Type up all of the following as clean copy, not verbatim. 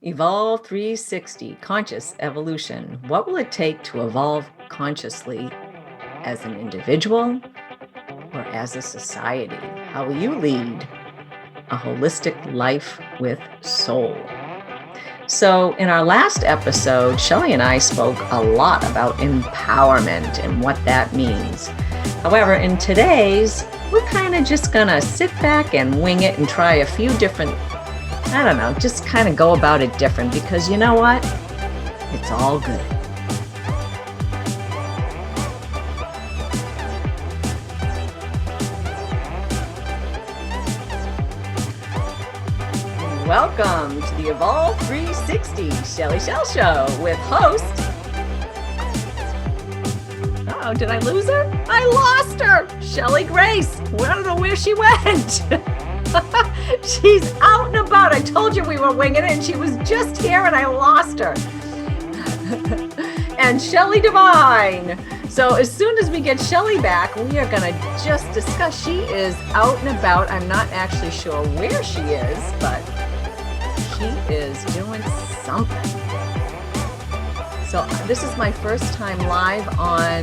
Evolve 360, conscious evolution. What will it take to evolve consciously as an individual or as a society? How will you lead a holistic life with soul? So in our last episode, Shelley and I spoke a lot about empowerment and what that means. However, in today's, we're kind of just going to sit back and wing it and try a few different, just kind of go about it different, because you know what? It's all good. Welcome to the Evolve 360 Shelley Shell Show with host. Oh, did I lose her? I lost her. Cheli Grace. I don't know where she went. She's out and about. I told you we were winging it, and she was just here, and I lost her. And Shelley Devine. So as soon as we get Shelley back, we are going to just discuss. She is out and about. I'm not actually sure where she is, but she is doing something. So this is my first time live on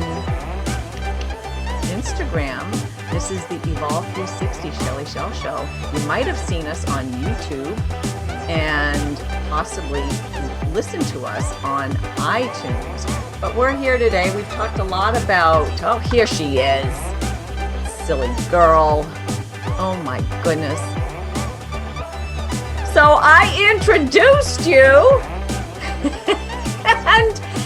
Instagram. This is the Evolve 360 Shelley Shell Show. You might have seen us on YouTube and possibly listen to us on iTunes. But we're here today. We've talked a lot about, oh, here she is. Silly girl. Oh my goodness. So I introduced you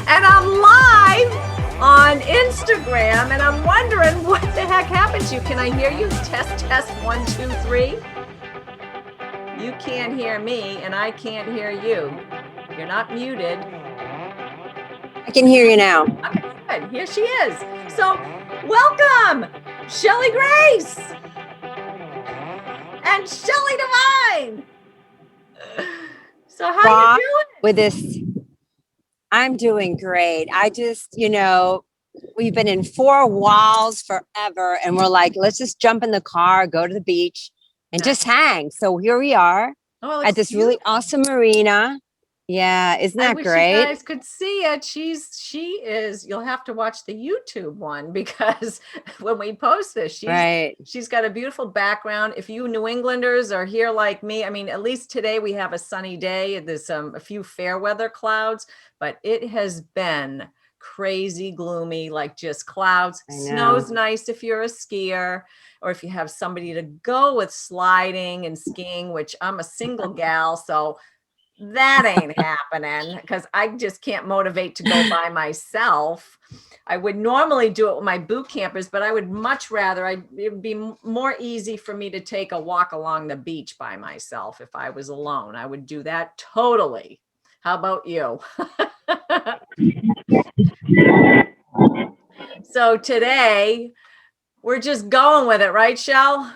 and I'm live on Instagram, and I'm wondering what the heck happened to you. Can I hear you? Test 1 2 3. You can't hear me and I can't hear you. You're not muted. I can hear you now. Okay, good. Here she is. So welcome, Cheli Grace and Shelley Devine. So how are you doing? With this, I'm doing great. I just, we've been in 4 walls forever, and we're like, let's just jump in the car, go to the beach, and just hang. So here we are at this really awesome marina. Yeah, isn't that great? You guys could see it. She is. You'll have to watch the YouTube one, because when we post this, she's got a beautiful background. If you New Englanders are here like me, I mean, at least today we have a sunny day. There's a few fair weather clouds, but it has been crazy gloomy, like just clouds. Snow's nice if you're a skier, or if you have somebody to go with sliding and skiing, which I'm a single gal, so that ain't happening, because I just can't motivate to go by myself. I would normally do it with my boot campers, but I would much rather, it would be more easy for me to take a walk along the beach by myself if I was alone. I would do that totally. How about you? So today we're just going with it, right, Shell?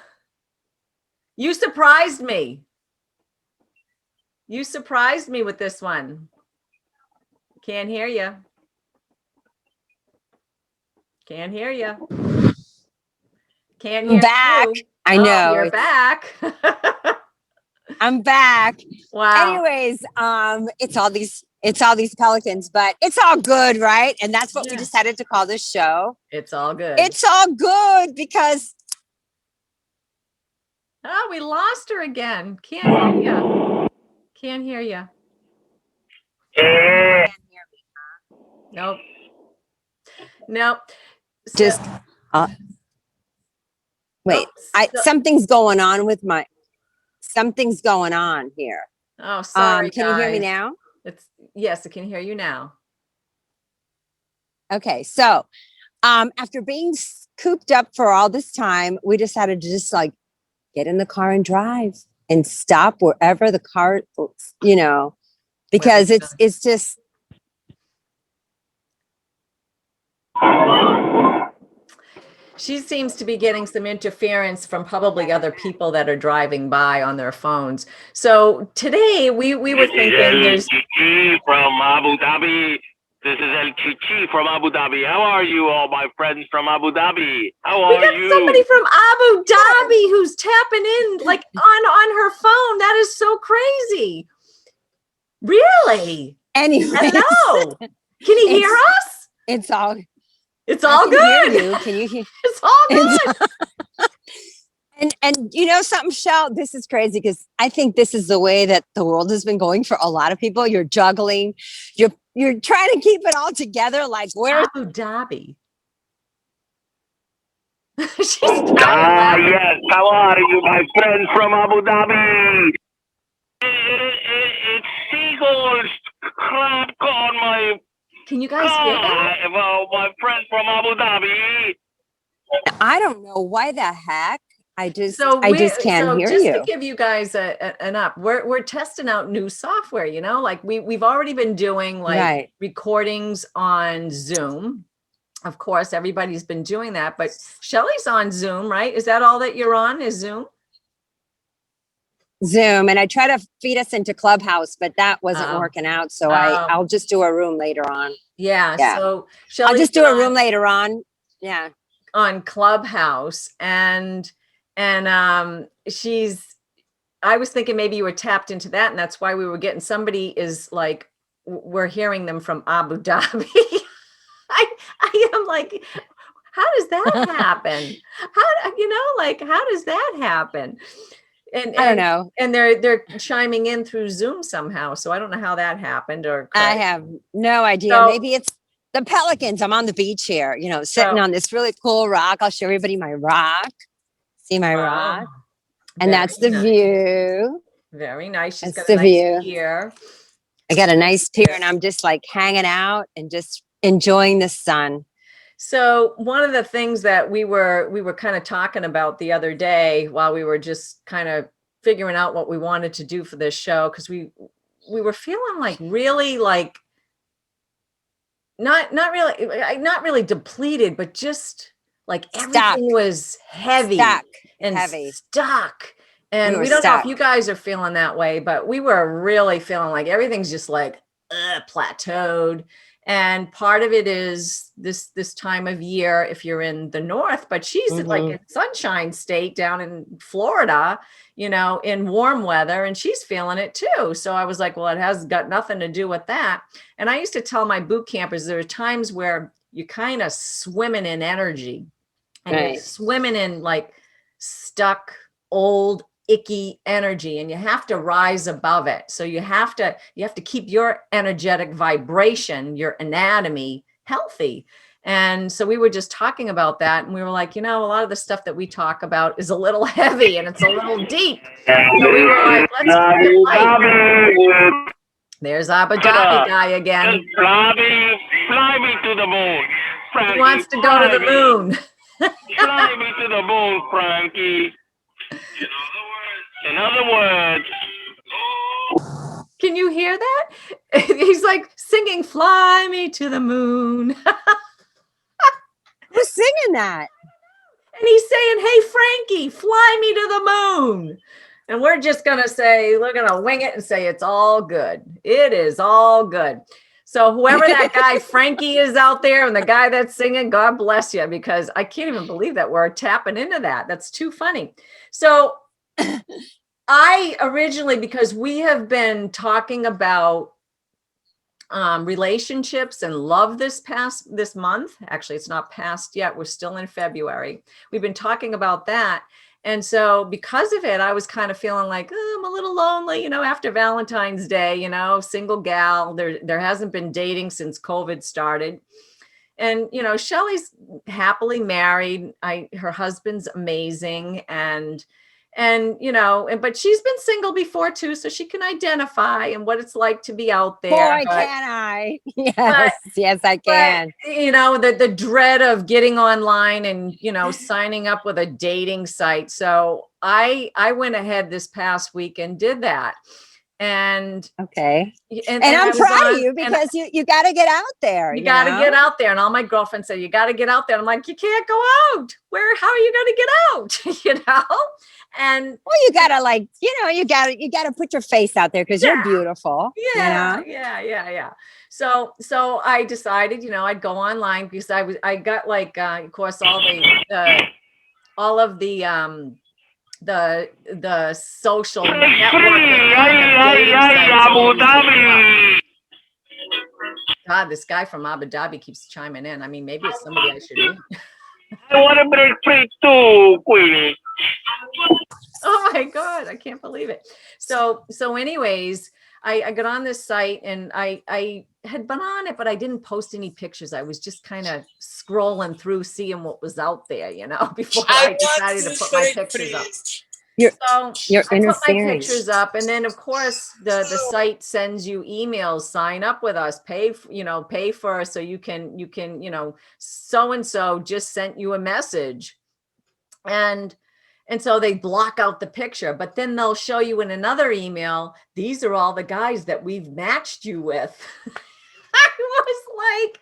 You surprised me. You surprised me with this one. Can't hear you. Can't hear you. Can't hear back. you. I know. You're back. I'm back. Wow. Anyways, it's all these pelicans, but it's all good, right? And that's what we decided to call this show. It's all good. It's all good because we lost her again. Can't hear you. Can't hear you. Nope. Nope. Just wait. Something's going on something's going on here. Oh, sorry. Can you hear me now? Yes, I can hear you now. Okay, so after being cooped up for all this time, we decided to just get in the car and drive and stop wherever the car, because it's just. She seems to be getting some interference from probably other people that are driving by on their phones. So today we were thinking there's from Abu Dhabi. This is El Chichi from Abu Dhabi. How are you all, my friends from Abu Dhabi? How are you? We got somebody from Abu Dhabi who's tapping in like on her phone. That is so crazy. Really? Anyway. Hello. Can you hear us? It's all good. Hear you. Can you hear? It's all good. And you know something, Shell? This is crazy because I think this is the way that the world has been going for a lot of people. You're juggling, you're trying to keep it all together. Like where's Abu Dhabi? Yes. How are you, my friends from Abu Dhabi? It's seagulls crap on my. Can you guys hear that? Well, my friend from Abu Dhabi. I don't know why the heck. I just can't hear just you. to give you guys an up, we're testing out new software, you know, like we've already been doing like recordings on Zoom. Of course, everybody's been doing that, but Shelley's on Zoom, right? Is that all that you're on is Zoom? Zoom, and I try to feed us into Clubhouse, but that wasn't working out. So I'll just do a room later on. Yeah. So I'll just do a room later on. Yeah. On Clubhouse, and I was thinking maybe you were tapped into that, and that's why we were getting somebody is like, we're hearing them from Abu Dhabi. I am like, how does that happen? How does that happen? And I don't know. And they're chiming in through Zoom somehow. So I don't know how that happened. I have no idea. So, maybe it's the pelicans. I'm on the beach here, sitting on this really cool rock. I'll show everybody my rock. See my rock. And that's the view. Very nice. She's got a nice pier. I got a nice pier, and I'm just like hanging out and just enjoying the sun. So one of the things that we were kind of talking about the other day while we were just kind of figuring out what we wanted to do for this show, because we were feeling like really like not really depleted, but just like everything was heavy and stuck. And we don't know if you guys are feeling that way, but we were really feeling like everything's just like plateaued. And part of it is this time of year if you're in the north, but she's like in Sunshine State down in Florida, in warm weather, and she's feeling it too. So I was like, well, it has got nothing to do with that. And I used to tell my boot campers there are times where you're kind of swimming in energy and you're swimming in like stuck old icky energy, and you have to rise above it. So you have to keep your energetic vibration, your anatomy healthy. And so we were just talking about that, and we were like, a lot of the stuff that we talk about is a little heavy and it's a little deep. So we were like, let's there's Abu Dhabi guy again. Fly me to the moon. Frankie, he wants to go to the moon. Fly me to the moon, Frankie. In other words, can you hear that? He's like singing "Fly Me to the Moon." Who's singing that? And he's saying, "Hey, Frankie, fly me to the moon." And we're just going to say, we're going to wing it and say, it's all good. It is all good. So whoever that guy Frankie is out there and the guy that's singing, God bless you, because I can't even believe that we're tapping into that. That's too funny. So I originally, because we have been talking about relationships and love this month. Actually, it's not past yet. We're still in February. We've been talking about that. And so because of it, I was kind of feeling like, I'm a little lonely, after Valentine's Day, single gal. There hasn't been dating since COVID started. And, Shelley's happily married. Her husband's amazing. And but she's been single before too, so she can identify and what it's like to be out there. Boy, can I? Yes, I can. But, the dread of getting online and, signing up with a dating site. So I went ahead this past week and did that. And okay. And I'm proud of you because you got to get out there. You got to get out there. And all my girlfriends said, you got to get out there. I'm like, you can't go out. How are you going to get out? And well, you got to you got to put your face out there because you're beautiful. Yeah. So I decided, I'd go online because I got of course all of the the social Free, networking ay, ay, Abu Dhabi. God, this guy from Abu Dhabi keeps chiming in. I mean, maybe it's somebody I should meet. I want to break free too, Queenie. Oh my God, I can't believe it. So anyways, I got on this site and I had been on it, but I didn't post any pictures. I was just kind of scrolling through, seeing what was out there, before I decided to put my pictures up. You're I put my interfering. pictures up, and then of course the site sends you emails, sign up with us, pay for so you can so and so just sent you a message. And so they block out the picture, but then they'll show you in another email, these are all the guys that we've matched you with. I was like,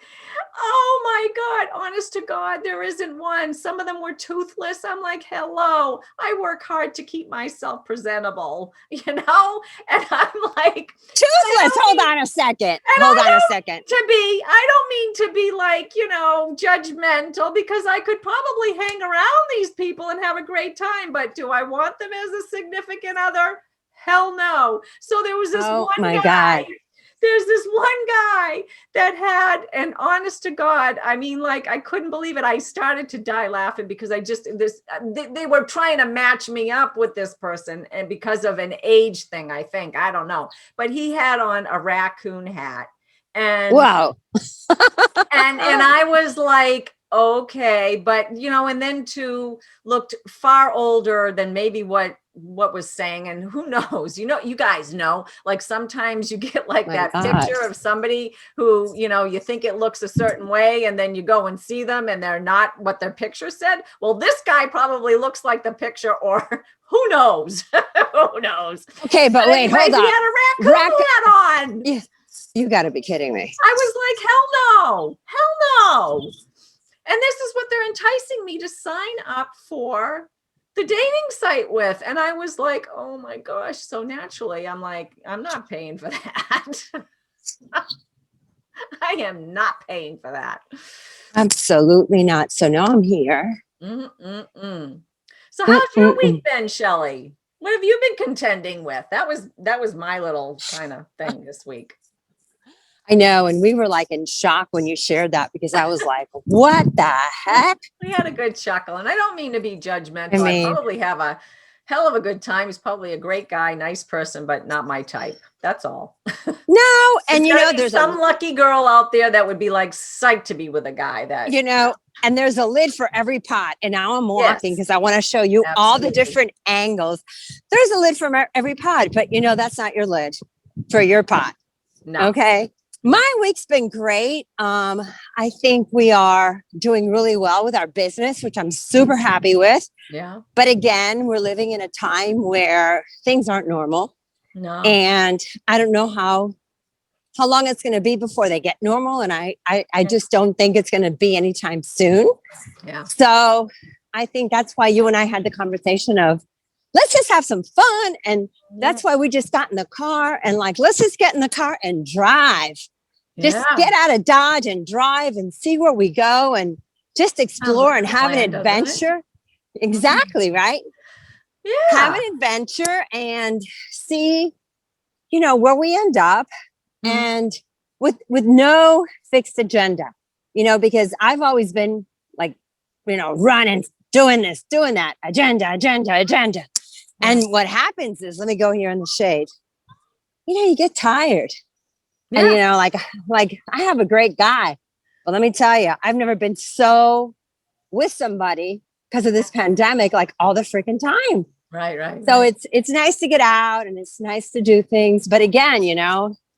oh my God, honest to God, there isn't one. Some of them were toothless. I'm like, hello, I work hard to keep myself presentable, and I'm like, Toothless. Hold on a second. I don't mean to be like, judgmental, because I could probably hang around these people and have a great time, but do I want them as a significant other? Hell no. So there was this one guy. There's this one guy that had, and honest to God, I mean, like, I couldn't believe it. I started to die laughing because they were trying to match me up with this person, and because of an age thing, I think, I don't know, but he had on a raccoon hat, and wow. and I was like, okay, but and then looked far older than maybe what was saying, and who knows, you guys know, like sometimes you get like that picture of somebody who, you think it looks a certain way, and then you go and see them and they're not what their picture said. Well, this guy probably looks like the picture, or who knows? Who knows? Okay, but wait, hold on. He had a raccoon hat on. Yeah, you got to be kidding me. I was like, hell no. And this is what they're enticing me to sign up for the dating site with. And I was like, oh my gosh. So naturally, I'm like, I'm not paying for that. I am not paying for that. Absolutely not. So now I'm here. So how's your week been, Shelley? What have you been contending with? That was my little kind of thing this week. I know. And we were like in shock when you shared that, because I was like, what the heck? We had a good chuckle, and I don't mean to be judgmental. I probably have a hell of a good time. He's probably a great guy, nice person, but not my type. That's all. No. And there's some lucky girl out there that would be like psyched to be with a guy that, and there's a lid for every pot. And now I'm walking because I want to show you all the different angles. There's a lid for every pot, but that's not your lid for your pot. No. Okay. My week's been great. I think we are doing really well with our business, which I'm super happy with. Yeah. But again, we're living in a time where things aren't normal. No. And I don't know how long it's going to be before they get normal. And I just don't think it's going to be anytime soon. Yeah. So I think that's why you and I had the conversation of, let's just have some fun. And that's why we just got in the car and like, let's just get in the car and drive. Just get out of Dodge and drive and see where we go and just explore and have an adventure. Exactly. Right. Yeah. Have an adventure and see, where we end up, and with no fixed agenda, because I've always been like, running, doing this, doing that, agenda. And what happens is, let me go here in the shade. You get tired. Yeah. And, like I have a great guy, but let me tell you, I've never been so with somebody because of this pandemic, like all the freaking time. Right. So it's nice to get out and it's nice to do things. But again,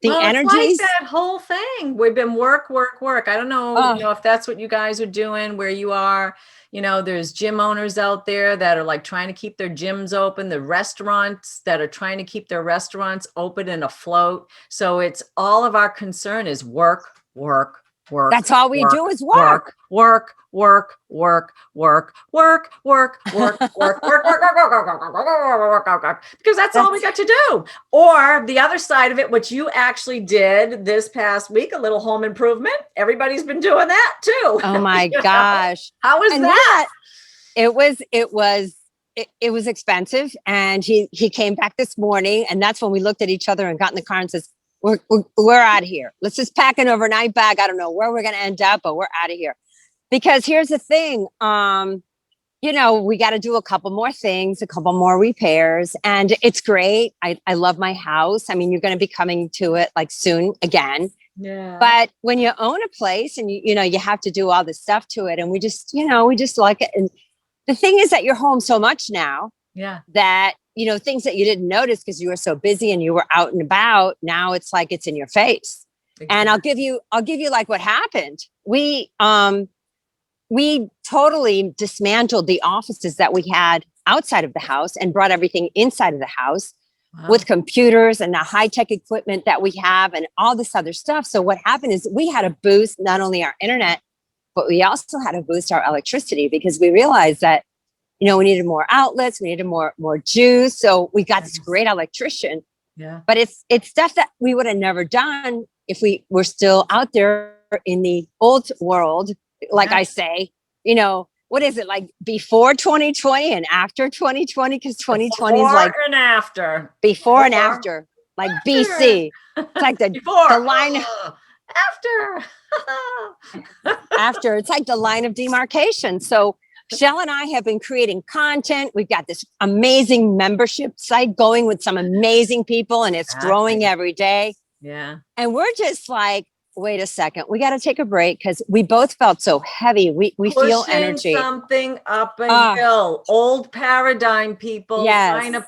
the energies. It's like that whole thing. We've been work. I don't know, if that's what you guys are doing where you are. There's gym owners out there that are like trying to keep their gyms open, the restaurants that are trying to keep their restaurants open and afloat. So it's all of our concern is work. That's all we do is work. Work. Because that's all we got to do. Or the other side of it, which you actually did this past week, a little home improvement. Everybody's been doing that too. Oh my gosh. How was that? It was it was expensive. And he came back this morning, and that's when we looked at each other and got in the car and says, we're out of here. Let's just pack an overnight bag. I don't know where we're going to end up, but we're out of here. Because here's the thing, you know, we got to do a couple more things, a couple more repairs, and it's great. I love my house. I mean, you're going to be coming to it like soon again. Yeah. But when you own a place and you know, you have to do all this stuff to it, and we just like it. And the thing is that you're home so much now. Yeah. That, you know, things that you didn't notice because you were so busy and you were out and about, now it's like it's in your face. Exactly. And I'll give you like what happened. We totally dismantled the offices that we had outside of the house and brought everything inside of the house. Wow. With computers and the high-tech equipment that we have and all this other stuff. So what happened is we had to boost not only our internet, but we also had to boost our electricity, because we realized that, you know, we needed more outlets, we needed more juice. So we got this great electrician. Yeah. But it's stuff that we would have never done if we were still out there in the old world. Like I say, you know, what is it, like before 2020 and after 2020? Because 2020 is like and after. Before and after, like BC. It's like the line after. It's like the line of demarcation. So Shell and I have been creating content. We've got this amazing membership site going with some amazing people, and it's growing every day. Yeah. And we're just like, wait a second, we got to take a break, because we both felt so heavy. We feel energy. Something up a hill. Old paradigm people trying to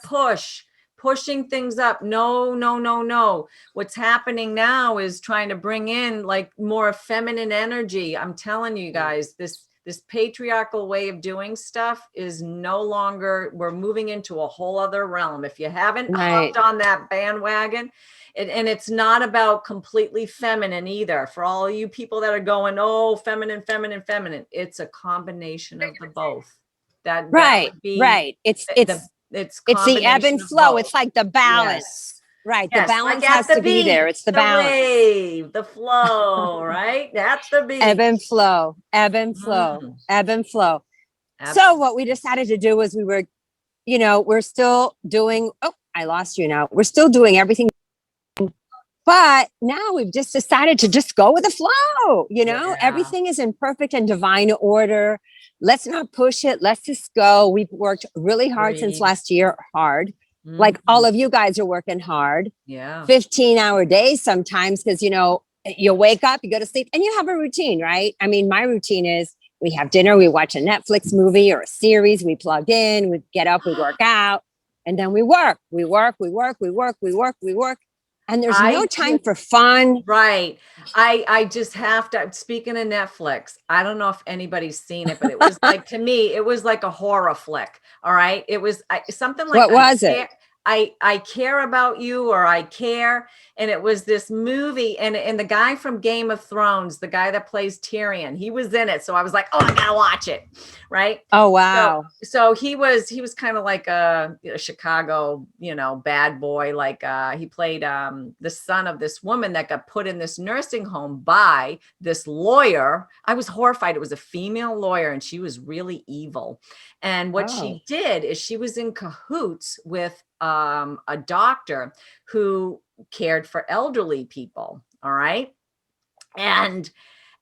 pushing things up. No. What's happening now is trying to bring in like more feminine energy. I'm telling you guys, this patriarchal way of doing stuff is no longer, we're moving into a whole other realm. If you haven't hopped on that bandwagon, and it's not about completely feminine either. For all you people that are going, oh, feminine. It's a combination of the both. That right. It's the ebb and flow. It's like the balance. Yes. Right. The balance has to be there. It's the balance. Wave, the flow, right? That's the beat. Ebb and flow. Absolutely. So what we decided to do was we're still doing, I lost you now. We're still doing everything. But now we've just decided to just go with the flow. You know, everything is in perfect and divine order. Let's not push it. Let's just go. We've worked really hard since last year. Like all of you guys are working hard. Yeah. 15-hour days sometimes, because, you know, you wake up, you go to sleep, and you have a routine, right? I mean, my routine is we have dinner, we watch a Netflix movie or a series, we plug in, we get up, we work out, and then we work. And there's no time for fun. Right. I just have to, speaking of Netflix, I don't know if anybody's seen it, but it was like, to me, it was like a horror flick. All right. It was something like, what was it? I care about you, or I care. And it was this movie, and the guy from Game of Thrones, the guy that plays Tyrion, he was in it. So I was like, oh, I gotta watch it. Right. Oh, wow. So he was kind of like a Chicago, you know, bad boy. Like he played the son of this woman that got put in this nursing home by this lawyer. I was horrified. It was a female lawyer, and she was really evil. And what she did is she was in cahoots with a doctor who cared for elderly people. All right. And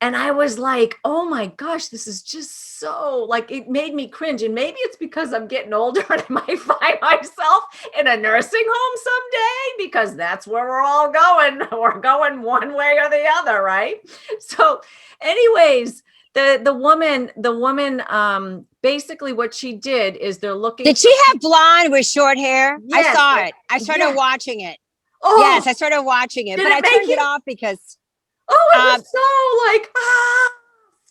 I was like, oh my gosh, this is just so, like, it made me cringe. And maybe it's because I'm getting older and I might find myself in a nursing home someday, because that's where we're all going. We're going one way or the other. Right. So anyways, the woman, basically what she did is they're looking. Did she have blonde with short hair? Yes, I saw it. I started watching it. Oh, yes, I started watching it, but I turned it off because. Oh, it was so like,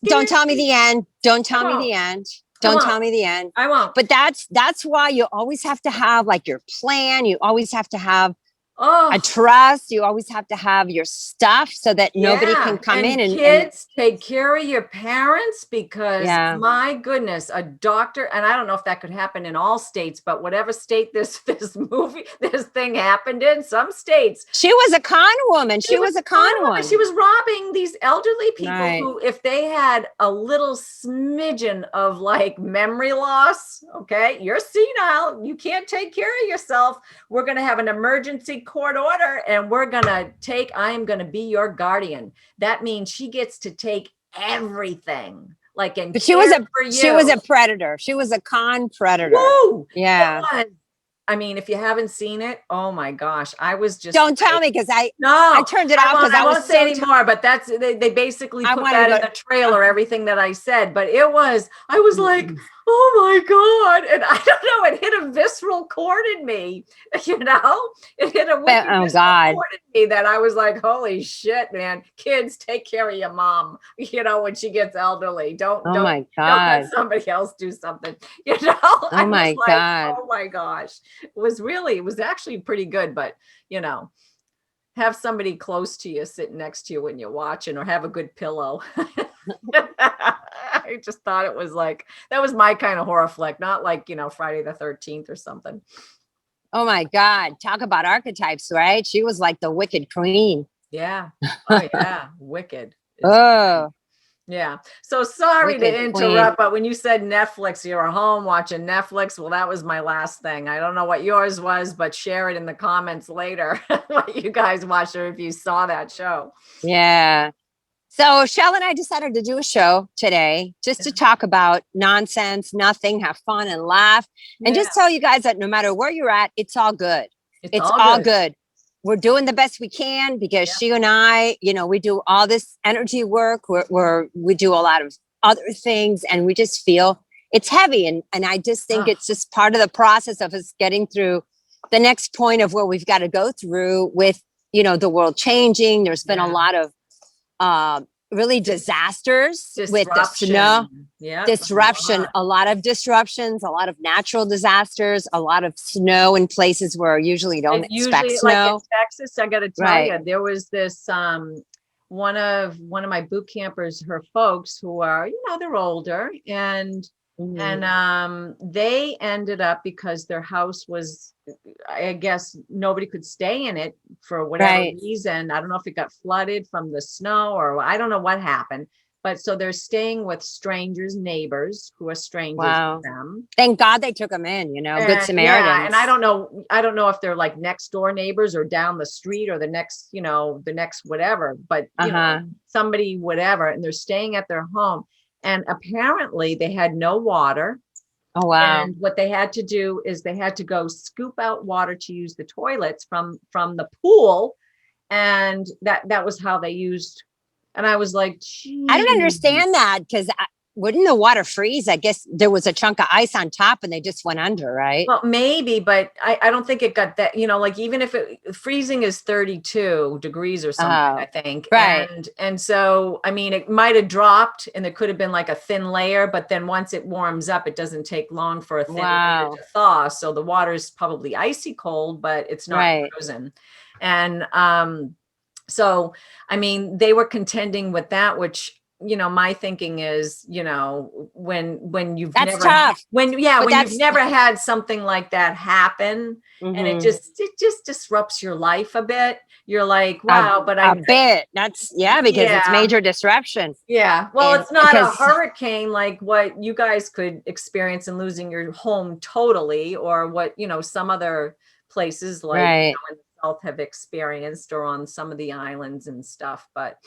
don't tell me the end. Don't tell me the end. Don't tell me the end. I won't. But that's why you always have to have like your plan. You always have to have a trust. You always have to have your stuff so that nobody can come in and kids take care of your parents, because my goodness, a doctor, and I don't know if that could happen in all states, but whatever state this thing happened in, some states. She was a con woman. She was a con woman. She was robbing these elderly people who, if they had a little smidgen of like memory loss, okay, you're senile, you can't take care of yourself. We're going to have an emergency court order, and I am going to be your guardian. That means she gets to take everything. But she was a predator. She was a con predator. Whoa! Yeah. I mean, if you haven't seen it, oh my gosh, I was just. Don't tell me, because I turned it off because I won't say anymore. But they basically put that in the trailer, everything that I said. But I was like, oh my God. And I don't know, it hit a visceral chord in me, it hit a visceral chord in me that I was like, holy shit, man, kids, take care of your mom, when she gets elderly. Don't let somebody else do something, Oh my God. Oh my gosh. It was actually pretty good, but have somebody close to you sitting next to you when you're watching, or have a good pillow. I just thought it was like, that was my kind of horror flick, not like, Friday the 13th or something. Oh my God. Talk about archetypes, right? She was like the wicked queen. Yeah. Oh yeah. Wicked. Oh. Yeah. So sorry to interrupt, but when you said Netflix, you were home watching Netflix. Well, that was my last thing. I don't know what yours was, but share it in the comments later what you guys watched, or if you saw that show. Yeah. So Shell and I decided to do a show today just to talk about nonsense, nothing, have fun and laugh, and just tell you guys that no matter where you're at, it's all good. It's all good. We're doing the best we can, because she and I, we do all this energy work. We do a lot of other things, and we just feel it's heavy. And I just think it's just part of the process of us getting through the next point of where we've got to go through with, the world changing. There's been a lot of really disasters with the snow, disruption, a lot of disruptions, a lot of natural disasters, a lot of snow in places where usually don't expect snow. Like in Texas, I got to tell you, there was this one of my boot campers, her folks who are, they're older, and they ended up, because their house was, I guess nobody could stay in it for whatever reason. I don't know if it got flooded from the snow, or I don't know what happened. But so they're staying with strangers, neighbors who are strangers to them. Thank God they took them in, good Samaritans. Yeah, and I don't know if they're like next door neighbors or down the street or the next whatever, but somebody, whatever, and they're staying at their home. And apparently they had no water. Oh, wow. And what they had to do is they had to go scoop out water to use the toilets from the pool. And that was how they used. And I was like, geez. I don't understand that, because wouldn't the water freeze? I guess there was a chunk of ice on top and they just went under, right? Well, maybe, but I don't think it got that, like even if freezing is 32 degrees or something, I think. Right. And so, I mean, it might've dropped and there could have been like a thin layer, but then once it warms up, it doesn't take long for a thin layer to thaw. So the water is probably icy cold, but it's not frozen. And so, I mean, they were contending with that, which, my thinking is, when you've you've never had something like that happen, and it just disrupts your life a bit. You're like, wow, because it's major disruption. Yeah. Well, it's not a hurricane like what you guys could experience in losing your home totally, or what, some other places like in the South have experienced, or on some of the islands and stuff, but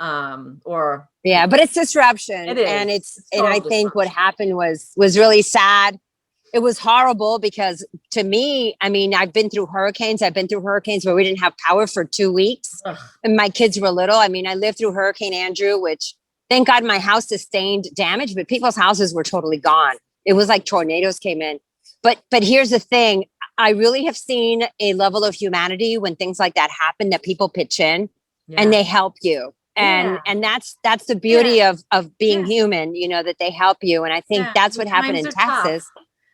but it's disruption. It is. And I think what happened was really sad. It was horrible, because to me, I mean, I've been through hurricanes where we didn't have power for 2 weeks. Ugh. And my kids were little. I mean, I lived through Hurricane Andrew, which thank God my house sustained damage, but people's houses were totally gone. It was like tornadoes came in. But here's the thing. I really have seen a level of humanity when things like that happen, that people pitch in and they help you. And that's the beauty of being human, that they help you. And I think that's what happened in Texas.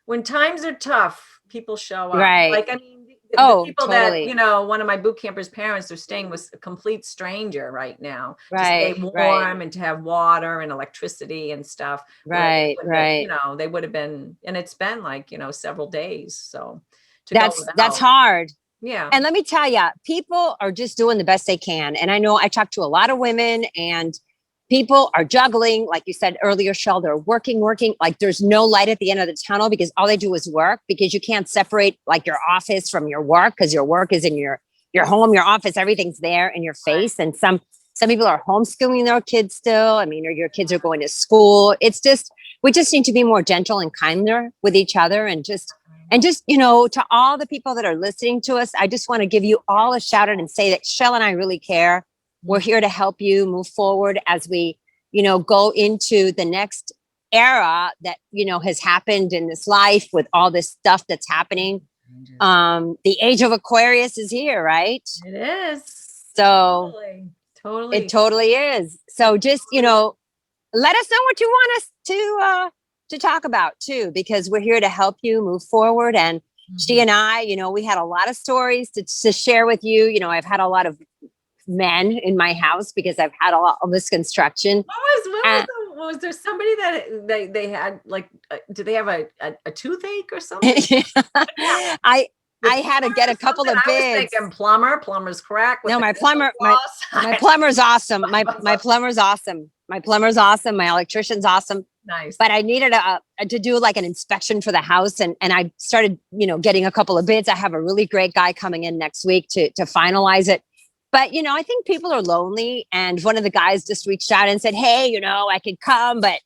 When times are tough, people show up. Right. Like, I mean, the people that, totally. one of my boot campers' parents are staying with a complete stranger right now to Right, stay warm right, and to have water and electricity and stuff. right, right. They would have been, and it's been like, several days. So to go That's without, hard. yeah. And let me tell you, people are just doing the best they can. And I know I talk to a lot of women and people are juggling. Like you said earlier, Shell, they're working. Like there's no light at the end of the tunnel because all they do is work, because you can't separate like your office from your work, because your work is in your home, your office, everything's there in your face. And some people are homeschooling their kids still. I mean, or your kids are going to school. It's just, we just need to be more gentle and kinder with each other, and just, to all the people that are listening to us, I just want to give you all a shout out and say that Shell and I really care. We're here to help you move forward as we, go into the next era that, has happened in this life with all this stuff that's happening. The age of Aquarius is here, right? It is. So Totally. it totally is. So just, let us know what you want us to talk about too, because we're here to help you move forward. And she and I, we had a lot of stories to share with you. I've had a lot of men in my house because I've had a lot of this construction. Was there somebody that they had like, did they have a toothache or something? I had to get a couple of bids. I was thinking plumber's crack. No, my plumber's awesome. My plumber's awesome. My plumber's awesome. My electrician's awesome. Nice. But I needed to do like an inspection for the house. And I started, getting a couple of bids. I have a really great guy coming in next week to finalize it. But, I think people are lonely. And one of the guys just reached out and said, hey, I could come, but,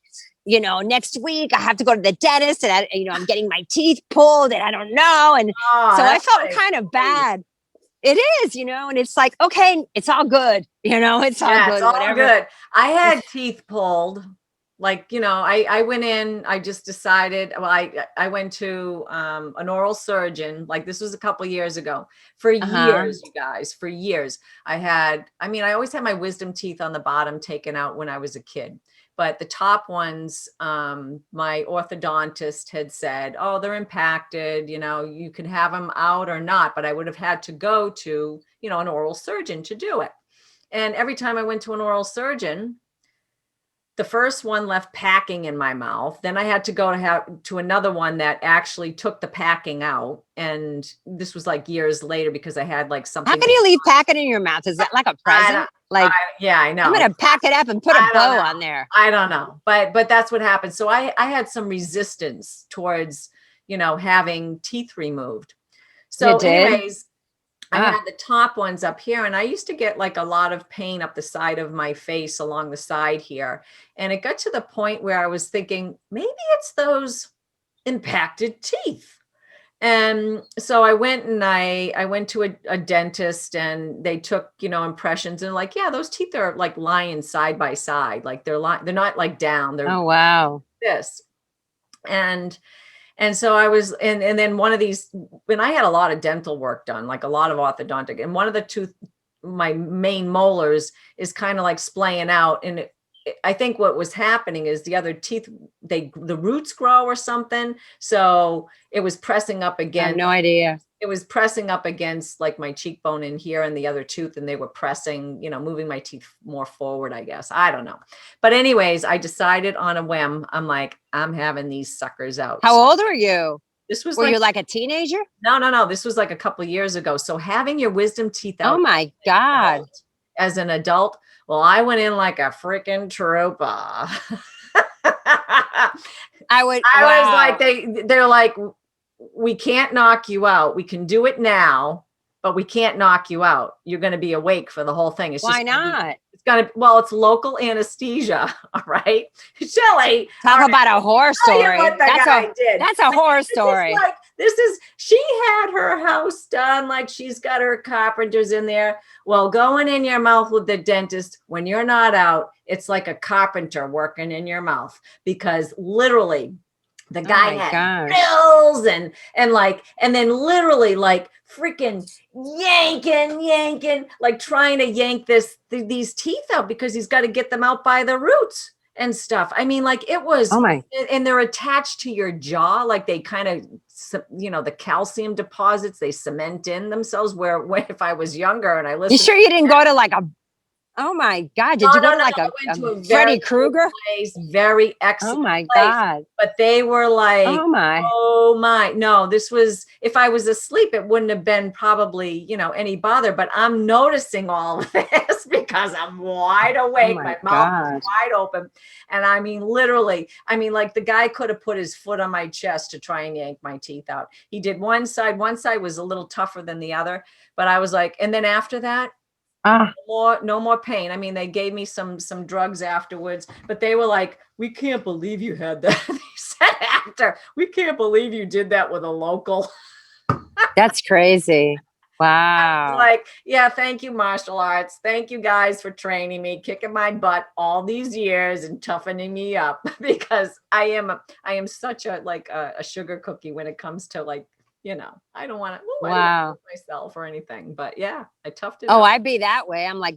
next week I have to go to the dentist and I'm getting my teeth pulled and I don't know. And so I felt kind of bad. It is, and it's like, okay, it's all good. It's all good. It's all good. I had teeth pulled. Like, I went in, I just decided, I went to an oral surgeon, like this was a couple of years ago, for years, you guys, for years. I always had my wisdom teeth on the bottom taken out when I was a kid, but the top ones, my orthodontist had said, oh, they're impacted, you can have them out or not, but I would have had to go to, an oral surgeon to do it. And every time I went to an oral surgeon, the first one left packing in my mouth. Then I had to go to another one that actually took the packing out. And this was like years later because I had like something. How can you leave packing in your mouth? Is that like a present? Yeah, I know. I'm going to pack it up and put a bow on there. I don't know. But that's what happened. So I had some resistance towards, having teeth removed. So anyways, I had the top ones up here, and I used to get like a lot of pain up the side of my face along the side here. And it got to the point where I was thinking, maybe it's those impacted teeth. And so I went to a dentist, and they took, impressions, and like, yeah, those teeth are like lying side by side. Like they're not like down. They're wow. This. And so I was, and then one of these, when I had a lot of dental work done, like a lot of orthodontic, and one of the my main molars is kind of like splaying out. And I think what was happening is the other teeth, the roots grow or something. So it was pressing up against. I have no idea. It was pressing up against like my cheekbone in here and the other tooth. And they were pressing, moving my teeth more forward, I guess. I don't know. But anyways, I decided on a whim. I'm like, I'm having these suckers out. How old are you? Were you like a teenager? No. This was like a couple of years ago. So having your wisdom teeth out. Oh my God. As an adult. Well, I went in like a freaking trooper. I was like, they're like, we can't knock you out. We can do it now, but we can't knock you out. You're going to be awake for the whole thing. Why not? It's local anesthesia. All right. Shelley. Talk about a horror story. That's a horror story. She had her house done. Like she's got her carpenters in there. Well, going in your mouth with the dentist when you're not out, it's like a carpenter working in your mouth, because literally the guy had bills and then literally like freaking yanking, like trying to yank these teeth out because he's got to get them out by the roots. and stuff. I mean, like it was, Oh my. and they're attached to your jaw. Like they kind of, the calcium deposits, they cement in themselves where if I was younger and I listened. You sure you didn't go to like a, oh my God, did you go to like I went to a Freddy very Krueger place, very excellent Oh my place. God. But they were like, Oh my. oh my, no, this was, if I was asleep, it wouldn't have been probably, any bother, but I'm noticing all of this because I'm wide awake. Oh my my mouth is God. wide open. And I mean, literally, like the guy could have put his foot on my chest to try and yank my teeth out. He did one side was a little tougher than the other, but I was like, and then after that, no more pain. I mean, they gave me some drugs afterwards, but they were like, we can't believe you had that. They said after, we can't believe you did that with a local. That's crazy. Wow. Like, yeah, thank you, martial arts. Thank you guys for training me, kicking my butt all these years and toughening me up because I am such a sugar cookie when it comes to like, I don't want to Wow. myself or anything, but yeah, I toughed it Oh, up. I'd be that way. I'm like,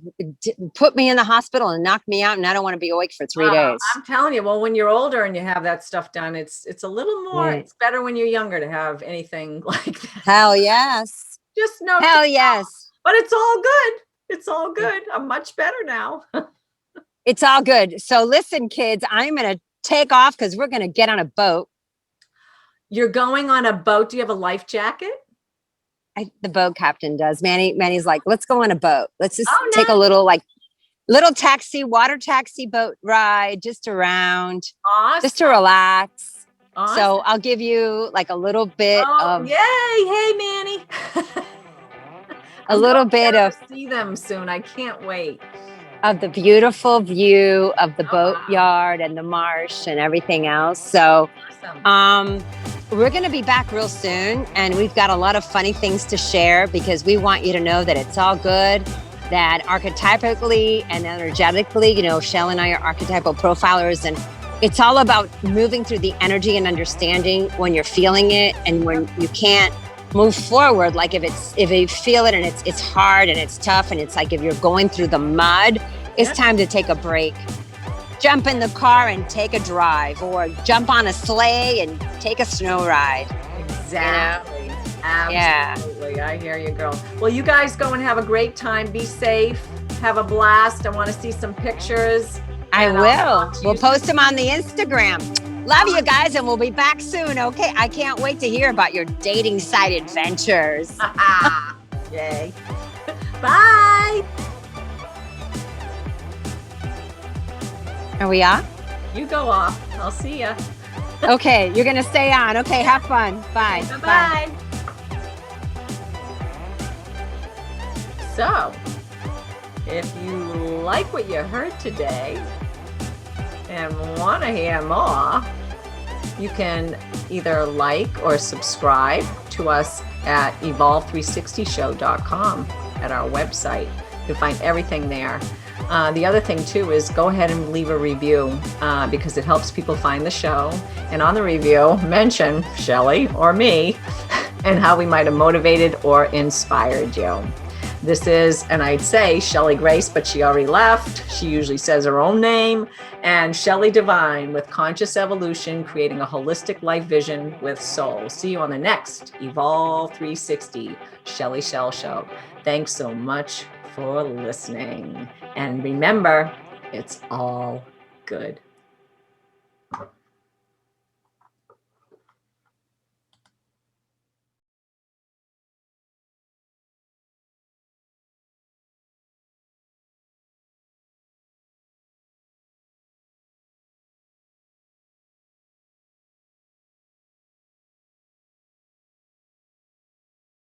put me in the hospital and knock me out, and I don't want to be awake for 3 days. I'm telling you, well, when you're older and you have that stuff done, it's a little more, It's better when you're younger to have anything like that. Hell yes. Just no. Hell yes. But it's all good. It's all good. I'm much better now. It's all good. So listen, kids, I'm going to take off because we're going to get on a boat. You're going on a boat. Do you have a life jacket? The boat captain does. Manny's like, let's go on a boat. Let's just take nice. a little taxi, water taxi boat ride just around, just to relax. Awesome. So I'll give you like a little bit of. Yay. Hey, Manny. A little bit of. See them soon. I can't wait. Of the beautiful view of the boatyard and the marsh and everything else. So, we're going to be back real soon, and we've got a lot of funny things to share because we want you to know that it's all good, that archetypically and energetically, Shell and I are archetypal profilers, and it's all about moving through the energy and understanding when you're feeling it and when you can't move forward. Like if you feel it and it's hard and it's tough and it's like if you're going through the mud, it's time to take a break. Jump in the car and take a drive, or jump on a sleigh and take a snow ride. Exactly. Absolutely. Yeah. I hear you, girl. Well, you guys go and have a great time. Be safe. Have a blast. I want to see some pictures. I will. We'll post them on the Instagram. Love you guys, and we'll be back soon. Okay. I can't wait to hear about your dating site adventures. Yay. Bye. Are we off? You go off. I'll see ya. Okay, you're going to stay on. Okay, have fun. Bye. Okay, bye. So, if you like what you heard today and want to hear more, you can either like or subscribe to us at evolve360show.com at our website. You'll find everything there. The other thing too is go ahead and leave a review because it helps people find the show. And on the review, mention Shelley or me and how we might have motivated or inspired you. This is, and I'd say Cheli Grace, but she already left. She usually says her own name. And Shelley Devine with Conscious Evolution, creating a holistic life vision with soul. See you on the next Evolve 360 Shelley Shell Show. Thanks so much for listening. And remember, it's all good.